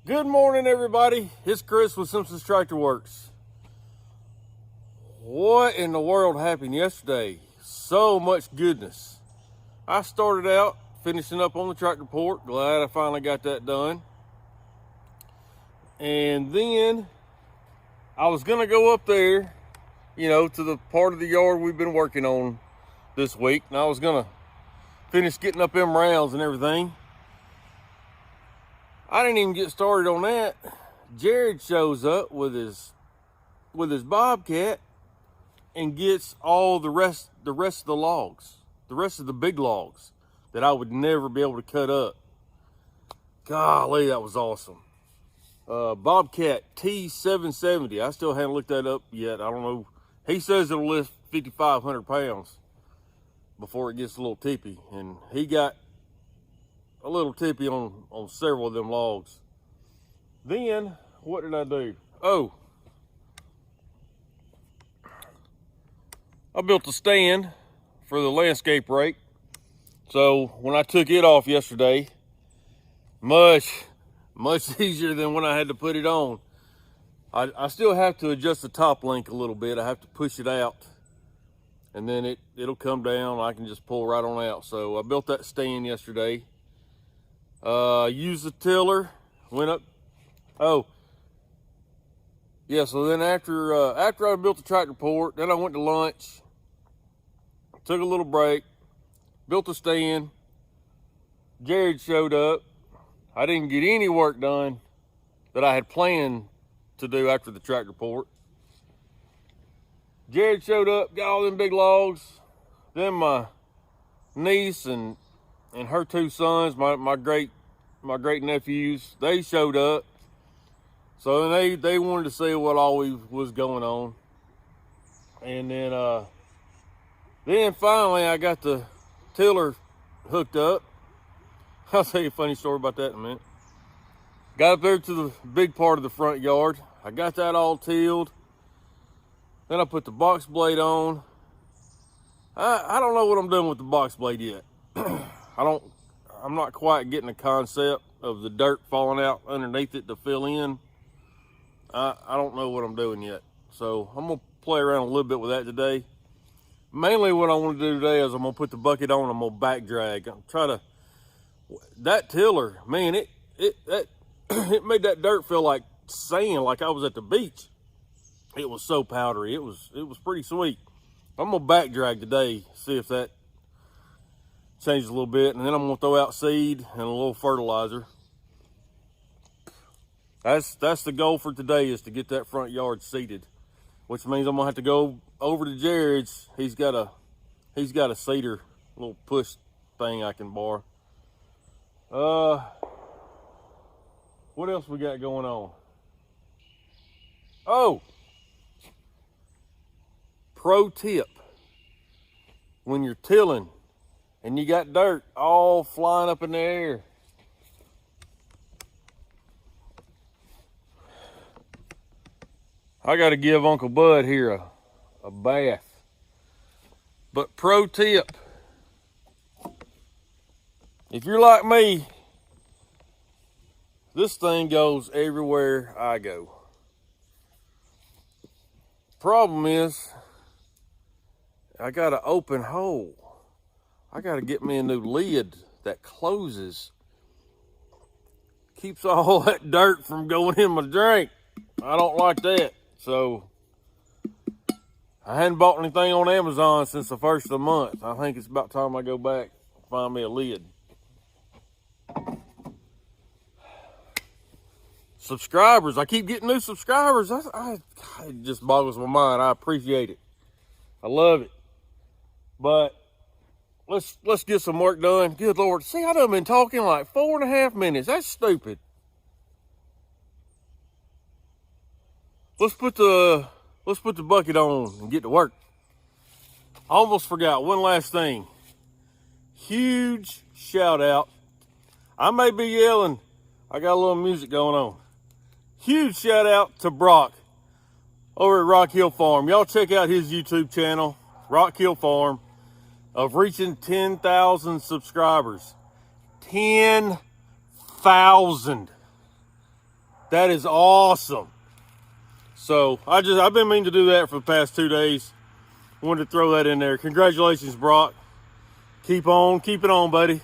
Good morning, everybody. It's Chris with Simpson's Tractor Works. What in the world happened yesterday? So much goodness. I started out finishing up on the tractor port. Glad I finally got that done. And then I was going to go up there, to the part of the yard we've been working on this week. And I was going to finish getting up them rounds and everything. I didn't even get started on that. Jared shows up with his Bobcat and gets all the rest of the logs, the rest of the big logs that I would never be able to cut up. Golly, that was awesome. Bobcat T770. I still haven't looked that up yet. I don't know. He says it'll lift 5,500 pounds before it gets a little tippy, and he got a little tippy on several of them logs. Then, what did I do? Oh, I built a stand for the landscape rake. So when I took it off yesterday, much easier than when I had to put it on. I still have to adjust the top link a little bit. I have to push it out, and then it'll come down. I can just pull right on out. So I built that stand yesterday. Used the tiller, went up. Oh, yeah. So then after I built the tractor port, then I went to lunch, took a little break, built the stand. Jared showed up. I didn't get any work done that I had planned to do after the tractor port. Jared showed up, got all them big logs. Then my niece and her two sons, my great nephews, they showed up. So they wanted to see what all was going on. And then finally I got the tiller hooked up. I'll tell you a funny story about that in a minute. Got up there to the big part of the front yard. I got that all tilled. Then I put the box blade on. I don't know what I'm doing with the box blade yet. I'm not quite getting the concept of the dirt falling out underneath it to fill in. I don't know what I'm doing yet. So I'm gonna play around a little bit with that today. Mainly what I want to do today is I'm gonna put the bucket on, I'm gonna back drag. I'm try to, that tiller, man, it made that dirt feel like sand, like I was at the beach. It was so powdery. It was pretty sweet. I'm gonna back drag today, see if that changes a little bit, and then I'm gonna throw out seed and a little fertilizer. That's the goal for today, is to get that front yard seeded, which means I'm gonna have to go over to Jared's. He's got a seeder, little push thing I can borrow. What else we got going on? Oh, pro tip: when you're tilling and you got dirt all flying up in the air, I got to give Uncle Bud here a bath. But pro tip: if you're like me, this thing goes everywhere I go. Problem is, I got an open hole. I got to get me a new lid that closes. Keeps all that dirt from going in my drink. I don't like that. So I hadn't bought anything on Amazon since the first of the month. I think it's about time I go back and find me a lid. Subscribers, I keep getting new subscribers. It just boggles my mind. I appreciate it. I love it. But let's get some work done. Good Lord. See, I done been talking like 4.5 minutes. That's stupid. Let's put the bucket on and get to work. I almost forgot one last thing. Huge shout out. I may be yelling. I got a little music going on. Huge shout out to Brock over at Rock Hill Farm. Y'all check out his YouTube channel, Rock Hill Farm, of reaching 10,000 subscribers. 10,000. That is awesome. So I've been meaning to do that for the past 2 days. Wanted to throw that in there. Congratulations, Brock. Keep it on, buddy.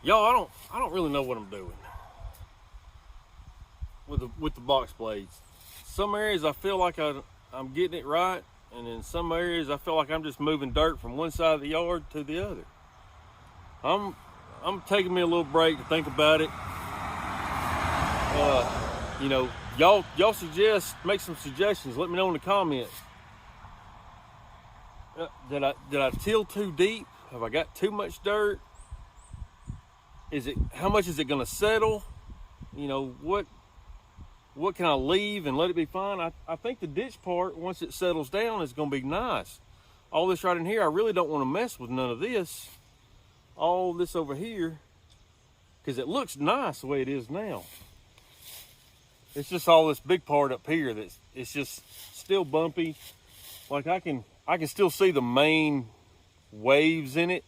Y'all, I don't really know what I'm doing with the box blades. Some areas I feel like I'm getting it right, and in some areas I feel like I'm just moving dirt from one side of the yard to the other. I'm taking me a little break to think about it. You know, y'all make some suggestions. Let me know in the comments. Did I till too deep? Have I got too much dirt? How much is it gonna settle? You know, what can I leave and let it be fine? I think the ditch part, once it settles down, is gonna be nice. All this right in here, I really don't want to mess with none of this. All this over here, because it looks nice the way it is now. It's just all this big part up here it's just still bumpy. Like I can still see the main waves in it.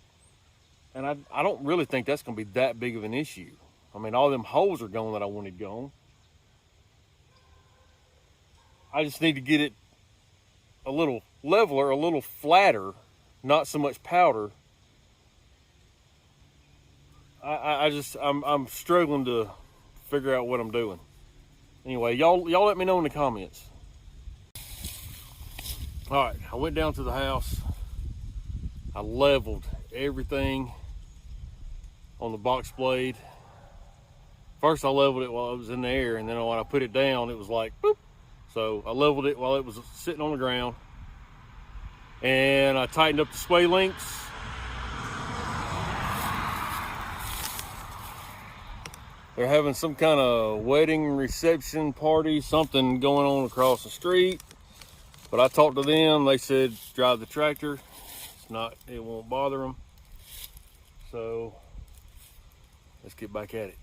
And I don't really think that's going to be that big of an issue. I mean, all them holes are gone that I wanted gone. I just need to get it a little leveler, a little flatter, not so much powder. I'm struggling to figure out what I'm doing. Anyway, y'all let me know in the comments. All right, I went down to the house. I leveled everything on the box blade. First I leveled it while it was in the air, and then when I put it down, it was like boop. So I leveled it while it was sitting on the ground, and I tightened up the sway links. They're having some kind of wedding reception party, something going on across the street. But I talked to them, they said drive the tractor. It won't bother them. So let's get back at it.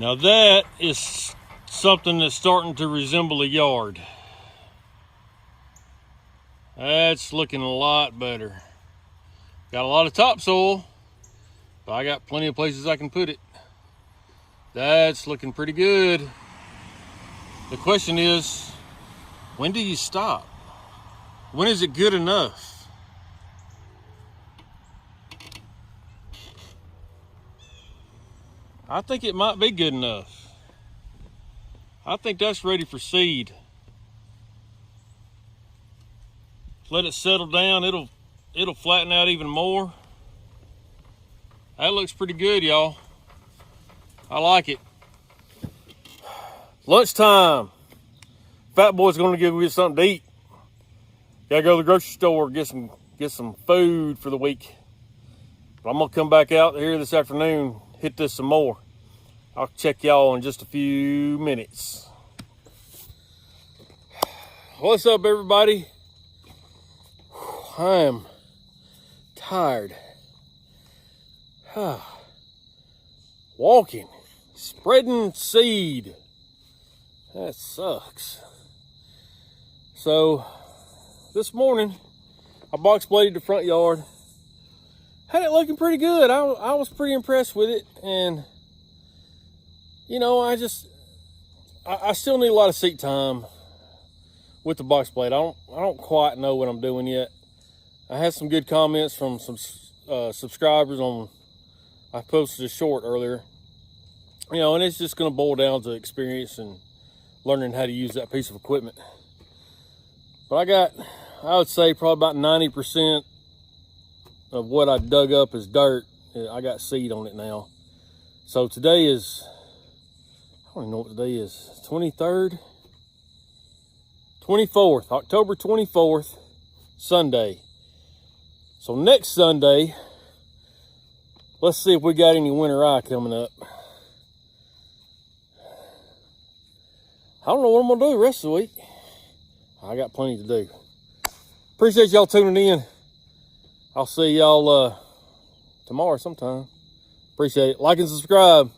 Now that is something that's starting to resemble a yard. That's looking a lot better. Got a lot of topsoil, but I got plenty of places I can put it. That's looking pretty good. The question is, when do you stop? When is it good enough? I think it might be good enough. I think that's ready for seed. Let it settle down, it'll flatten out even more. That looks pretty good, y'all. I like it. Lunchtime. Fat boy's gonna go get something to eat. Gotta go to the grocery store, get some food for the week. But I'm gonna come back out here this afternoon, hit this some more. I'll check y'all in just a few minutes. What's up, everybody? I'm tired. Walking, spreading seed. That sucks. So this morning I box bladed the front yard. Had it looking pretty good. I was pretty impressed with it, and you know, I still need a lot of seat time with the box blade. I don't quite know what I'm doing yet. I had some good comments from some subscribers on. I posted a short earlier, you know, and it's just going to boil down to experience and learning how to use that piece of equipment. But I would say probably about 90% of what I dug up is dirt. I got seed on it now. So today is, I don't even know what today is, 23rd, 24th, October 24th, Sunday. So next Sunday, let's see if we got any winter rye coming up. I don't know what I'm gonna do the rest of the week. I got plenty to do. Appreciate y'all tuning in. I'll see y'all tomorrow sometime. Appreciate it. Like and subscribe.